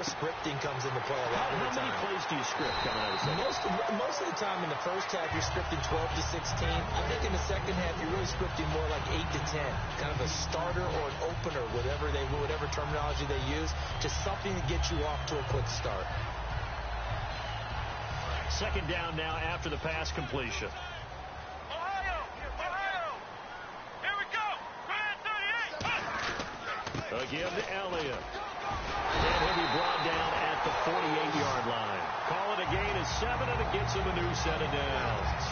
where scripting comes into play a lot of the time. How many plays do you script coming out of the second? Most of the time in the first half, you're scripting 12 to 16. I think in the second half, you're really scripting more like 8 to 10. Kind of a starter or an opener, whatever terminology they use, just something to get you off to a quick start. Second down now after the pass completion. Ohio! Here we go! A give to Elliott. And he'll be brought down at the 48-yard line. Call it a gain of 7, and it gets him a new set of downs.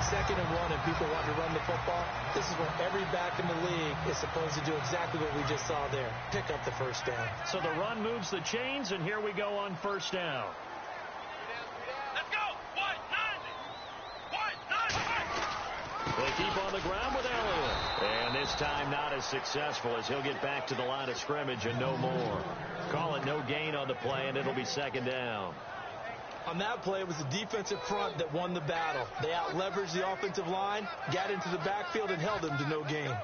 2nd and 1, and people want to run the football. This is when every back in the league is supposed to do exactly what we just saw there. Pick up the first down. So the run moves the chains, and here we go on first down. Let's go! White, 90! They keep on the ground with Elliott. And this time not as successful as he'll get back to the line of scrimmage and no more. Call it no gain on the play, and it'll be 2nd down. On that play, it was the defensive front that won the battle. They out-leveraged the offensive line, got into the backfield, and held them to no gain.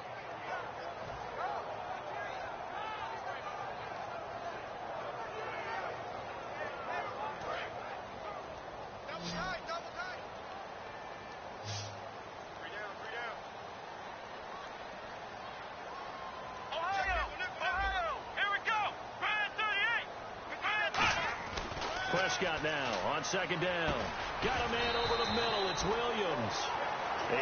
Prescott now on 2nd down. Got a man over the middle. It's Williams.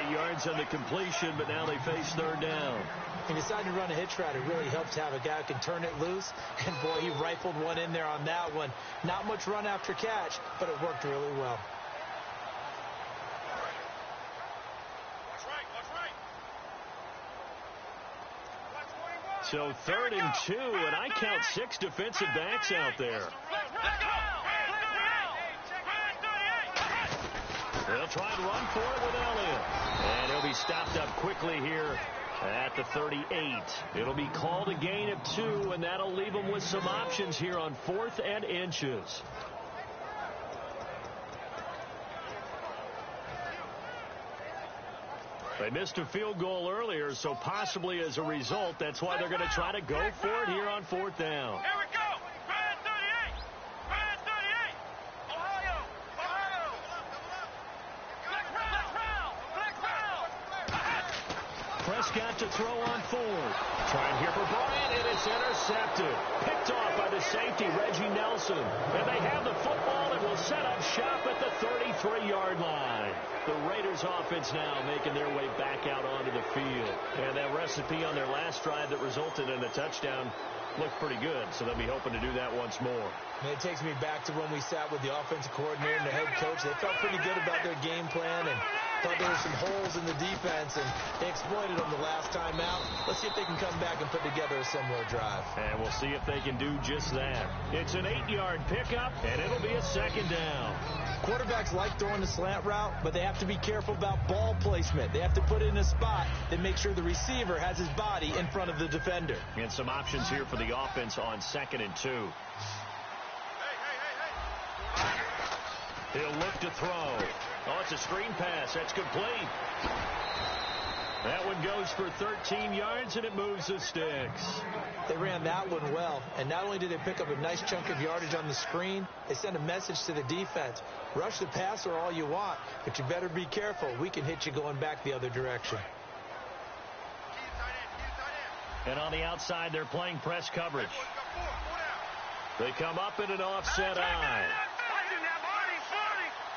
8 yards on the completion, but now they face 3rd down. He decided to run a hitch route. It really helps to have a guy who can turn it loose. And, boy, he rifled one in there on that one. Not much run after catch, but it worked really well. So 3rd and 2, and I count 6 defensive backs out there. They'll try and run for it with Elliott. And he'll be stopped up quickly here at the 38. It'll be called a gain of 2, and that'll leave them with some options here on 4th and inches. They missed a field goal earlier, so possibly as a result, that's why they're going to try to go for it here on 4th down. Here we go! Grand 38! Grand 38! Ohio! Black round! Prescott to throw on 4th. Trying here for Bryant, and it's intercepted. Picked off by the safety, Reggie Nelson. And they have the football and will set up shop at the 33-yard line. The Raiders offense now making their way back out onto the field. And that recipe on their last drive that resulted in a touchdown looked pretty good, so they'll be hoping to do that once more. And it takes me back to when we sat with the offensive coordinator and the head coach. They felt pretty good about their game plan and thought there were some holes in the defense, and they exploited them the last time out. Let's see if they can come back and put together a similar drive. And we'll see if they can do just that. It's an 8-yard pickup, and it'll be a 2nd down. Quarterbacks like throwing the slant route, but they have to be careful about ball placement. They have to put it in a spot that makes sure the receiver has his body in front of the defender. And some options here for the offense on 2nd and 2. He'll look to throw. Oh, it's a screen pass. That's complete. That one goes for 13 yards, and it moves the sticks. They ran that one well, and not only did they pick up a nice chunk of yardage on the screen, they sent a message to the defense. Rush the passer all you want, but you better be careful. We can hit you going back the other direction. And on the outside, they're playing press coverage. They come up in an offset eye.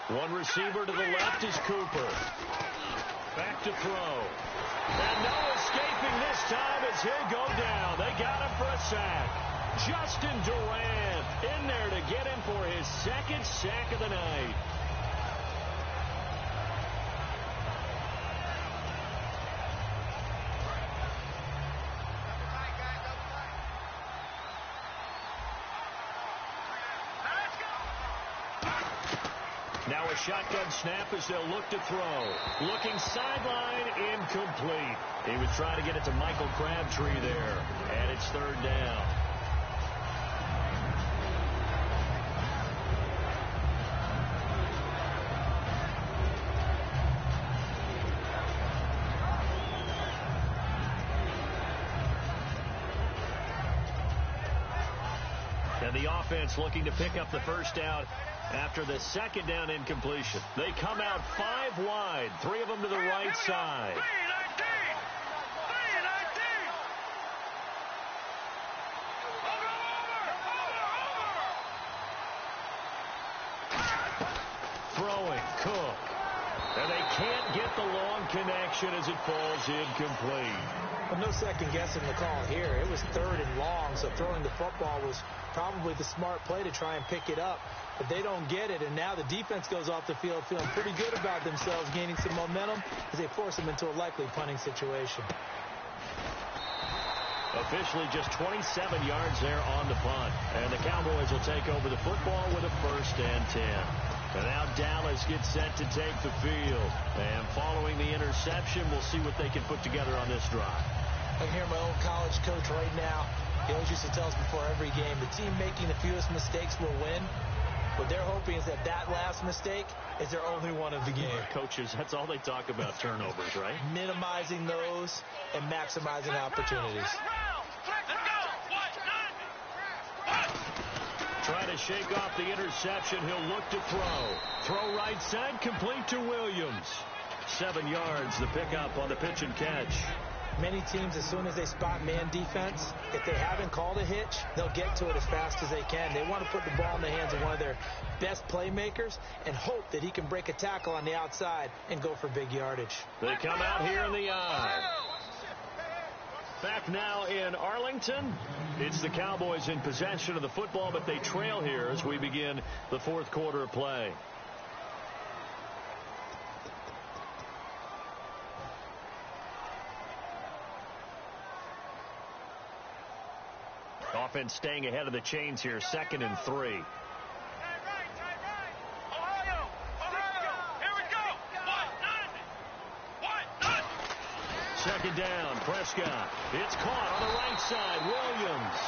One receiver to the left is Cooper. Back to throw. And no escaping this time as he'll go down. They got him for a sack. Justin Durant in there to get him for his 2nd sack of the night. Now a shotgun snap as they'll look to throw. Looking sideline, incomplete. He was trying to get it to Michael Crabtree there. And it's 3rd down. And the offense looking to pick up the first down after the second down incompletion. They come out 5 wide, 3 of them to the right side. Throwing, Cook. And they can't get the long connection as it falls incomplete. Well, no second guessing the call here. It was 3rd and long, so throwing the football was probably the smart play to try and pick it up. But they don't get it, and now the defense goes off the field feeling pretty good about themselves, gaining some momentum as they force them into a likely punting situation. Officially just 27 yards there on the punt. And the Cowboys will take over the football with a 1st and 10. And now Dallas gets set to take the field. And following the interception, we'll see what they can put together on this drive. I can hear my old college coach right now. He always used to tell us before every game, the team making the fewest mistakes will win. What they're hoping is that that last mistake is their only one of the game. Coaches, that's all they talk about, turnovers, right? Minimizing those and maximizing opportunities. Trying to shake off the interception. He'll look to throw. Throw right side, complete to Williams. 7 yards, the pickup on the pitch and catch. Many teams, as soon as they spot man defense, if they haven't called a hitch, they'll get to it as fast as they can. They want to put the ball in the hands of one of their best playmakers and hope that he can break a tackle on the outside and go for big yardage. They come out here in the eye. Back now in Arlington. It's the Cowboys in possession of the football, but they trail here as we begin the 4th quarter of play. Offense staying ahead of the chains here, 2nd and 3. Second down, Prescott. It's caught on the right side, Williams.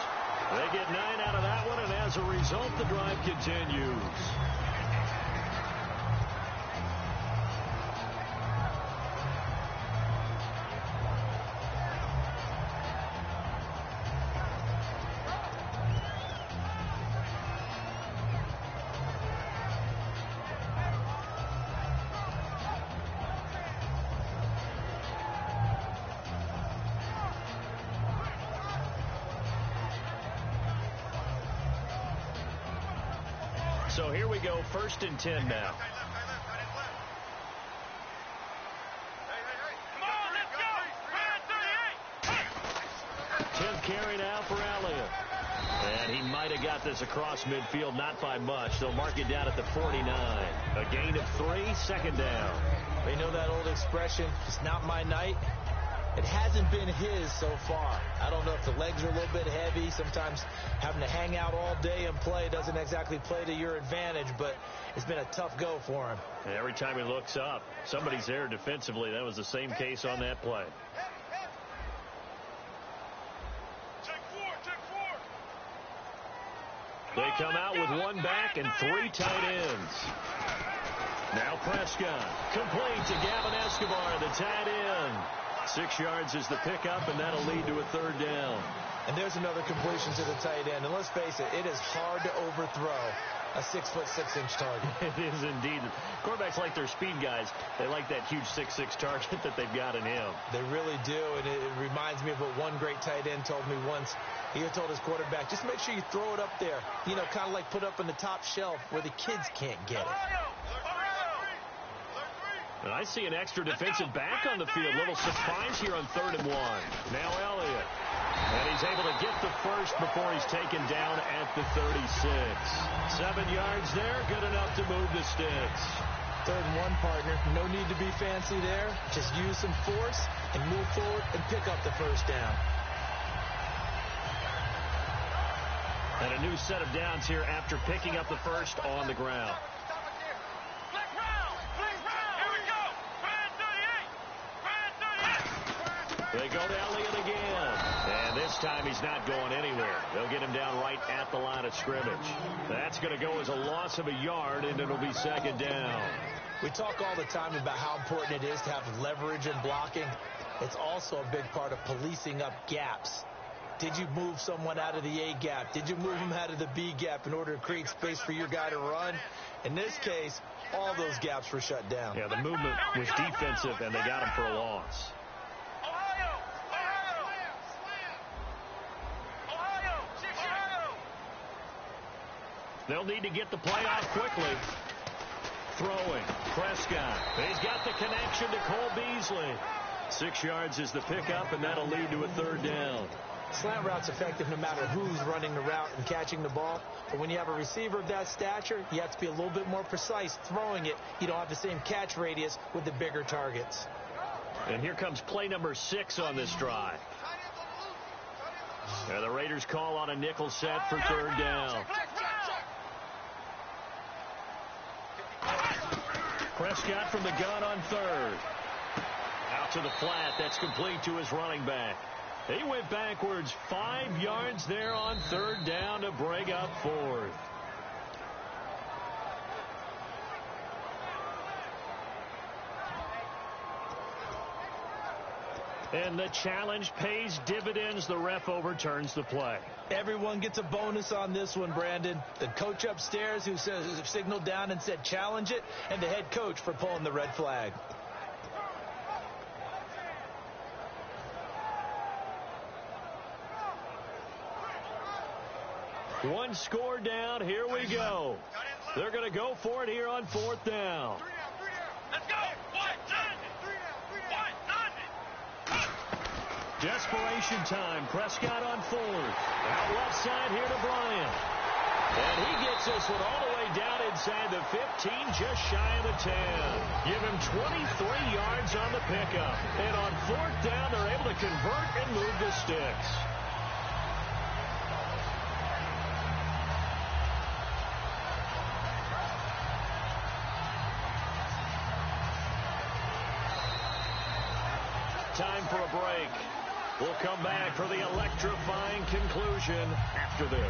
They get 9 out of that one, and as a result, the drive continues. So here we go, 1st and 10 now. Come on, let's go! 10th carry now for Elliott. And he might have got this across midfield, not by much. They'll mark it down at the 49. A gain of 3, 2nd down. They know that old expression, it's not my night. It hasn't been his so far. I don't know if the legs are a little bit heavy. Sometimes having to hang out all day and play doesn't exactly play to your advantage, but it's been a tough go for him. And every time he looks up, somebody's there defensively. That was the same case on that play. They come out with 1 back and 3 tight ends. Now Prescott, complete to Gavin Escobar, the tight end. 6 yards is the pickup, and that'll lead to a 3rd down. And there's another completion to the tight end. And let's face it, it is hard to overthrow a 6'6" target. It is indeed. Quarterbacks like their speed guys. They like that huge 6'6" target that they've got in him. They really do, and it reminds me of what one great tight end told me once. He told his quarterback, just make sure you throw it up there. You know, kind of like put up on the top shelf where the kids can't get it. And I see an extra defensive back on the field. Little surprise here on 3rd and 1. Now Elliott. And he's able to get the first before he's taken down at the 36. 7 yards there. Good enough to move the sticks. 3rd and 1, partner. No need to be fancy there. Just use some force and move forward and pick up the first down. And a new set of downs here after picking up the first on the ground. They go to Elliott again. And this time he's not going anywhere. They'll get him down right at the line of scrimmage. That's going to go as a loss of a yard, and it'll be 2nd down. We talk all the time about how important it is to have leverage in blocking. It's also a big part of policing up gaps. Did you move someone out of the A gap? Did you move them out of the B gap in order to create space for your guy to run? In this case, all those gaps were shut down. Yeah, the movement was defensive, and they got him for a loss. They'll need to get the play off quickly. Throwing. Prescott. He's got the connection to Cole Beasley. 6 yards is the pickup, and that'll lead to a third down. Slant route's effective no matter who's running the route and catching the ball. But when you have a receiver of that stature, you have to be a little bit more precise throwing it. You don't have the same catch radius with the bigger targets. And here comes play number 6 on this drive. And the Raiders call on a nickel set for third down. Prescott from the gun on third. Out to the flat. That's complete to his running back. He went backwards 5 yards there on third down to bring up fourth. And the challenge pays dividends. The ref overturns the play. Everyone gets a bonus on this one, Brandon. The coach upstairs who signaled down and said challenge it, and the head coach for pulling the red flag. One score down. Here we go. They're going to go for it here on fourth down. Let's go. Desperation time. Prescott on fourth. Out left side here to Bryant. And he gets this one all the way down inside the 15, just shy of the 10. Give him 23 yards on the pickup. And on fourth down, they're able to convert and move the sticks. Time for a break. We'll come back for the electrifying conclusion after this.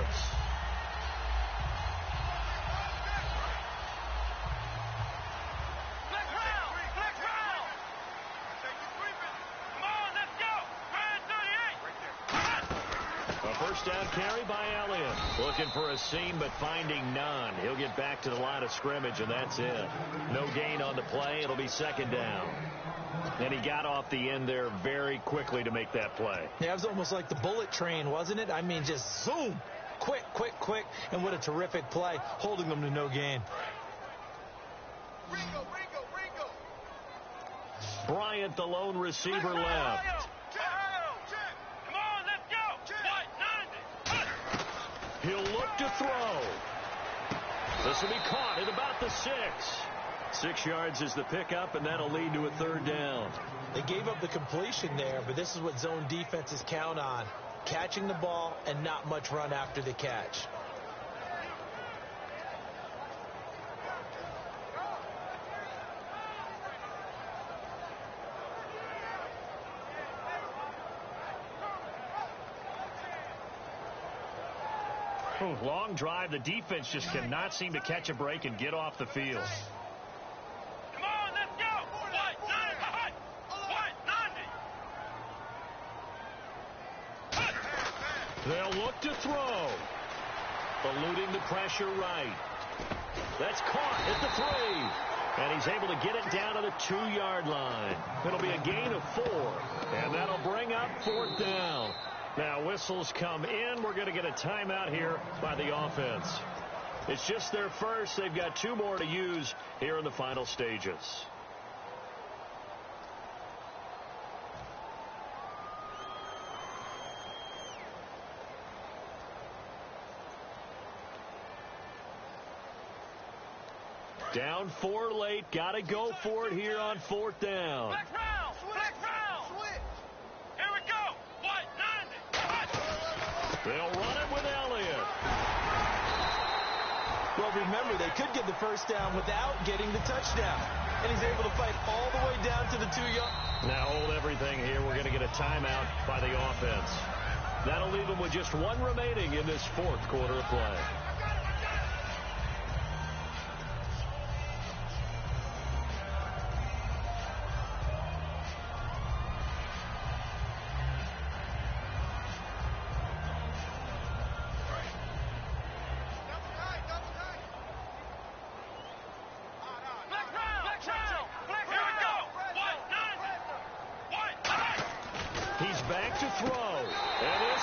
Flex round. Come on, let's go. 38. A first down carry by Elliott. Looking for a seam, but finding none. He'll get back to the line of scrimmage, and that's it. No gain on the play. It'll be second down. And he got off the end there very quickly to make that play. Yeah, it was almost like the bullet train, wasn't it? I mean, just zoom. Quick. And what a terrific play, holding them to no gain. Ringo. Bryant, the lone receiver, left. Come on, let's go. 90. He'll look to throw. This will be caught at about the 6. 6 yards is the pickup, and that'll lead to a third down. They gave up the completion there, but this is what zone defenses count on. Catching the ball and not much run after the catch. Long drive. The defense just cannot seem to catch a break and get off the field. Come on, let's go. 90. They'll look to throw. Eluding the pressure right. That's caught at the 3. And he's able to get it down to the 2-yard line. It'll be a gain of 4. And that'll bring up fourth down. Now whistles come in. We're going to get a timeout here by the offense. It's just their first. They've got 2 more to use here in the final stages. Down 4 late. Got to go for it here on fourth down. Flex round. Here we go. 90. They'll run it with Elliott. Well, remember, they could get the first down without getting the touchdown. And he's able to fight all the way down to the 2-yard. Now hold everything here. We're going to get a timeout by the offense. That'll leave them with just 1 remaining in this fourth quarter of play.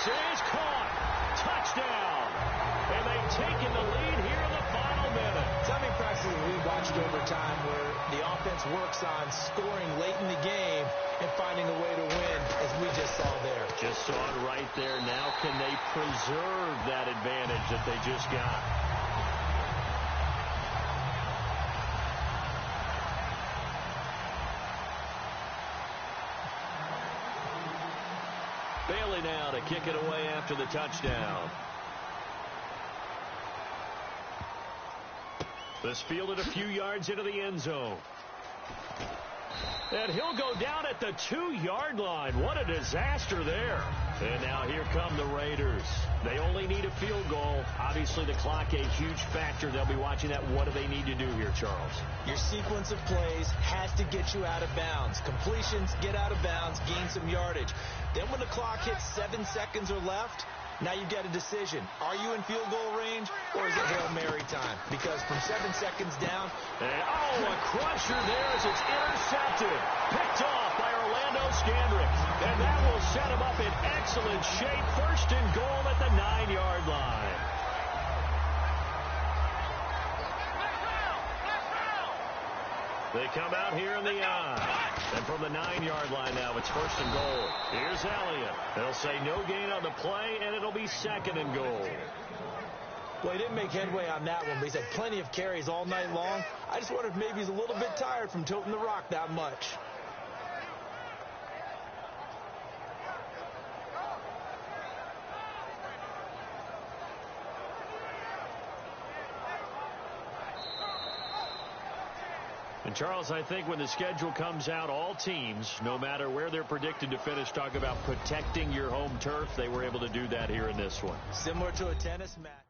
is caught. Touchdown. And they've taken the lead here in the final minute. How many practices we've watched over time where the offense works on scoring late in the game and finding a way to win, as we just saw there. Just saw it right there. Now can they preserve that advantage that they just got? Bailey now to kick it away after the touchdown. This fielded a few yards into the end zone. And he'll go down at the 2-yard line. What a disaster there. And now here come the Raiders. They only need a field goal. Obviously, the clock a huge factor. They'll be watching that. What do they need to do here, Charles? Your sequence of plays has to get you out of bounds. Completions, get out of bounds, gain some yardage. Then when the clock hits 7 seconds or left, now you've got a decision. Are you in field goal range, or is it Hail Mary time? Because from 7 seconds down... And, a crusher there as it's intercepted. Picked off by Orlando Scandrick. And that will set him up in excellent shape. First and goal at the 9-yard line. They come out here in the eye. And from the 9-yard line now, it's first and goal. Here's Elliott. They'll say no gain on the play, and it'll be second and goal. Well, he didn't make headway on that one, but he's had plenty of carries all night long. I just wonder if maybe he's a little bit tired from toting the rock that much. And, Charles, I think when the schedule comes out, all teams, no matter where they're predicted to finish, talk about protecting your home turf. They were able to do that here in this one. Similar to a tennis match.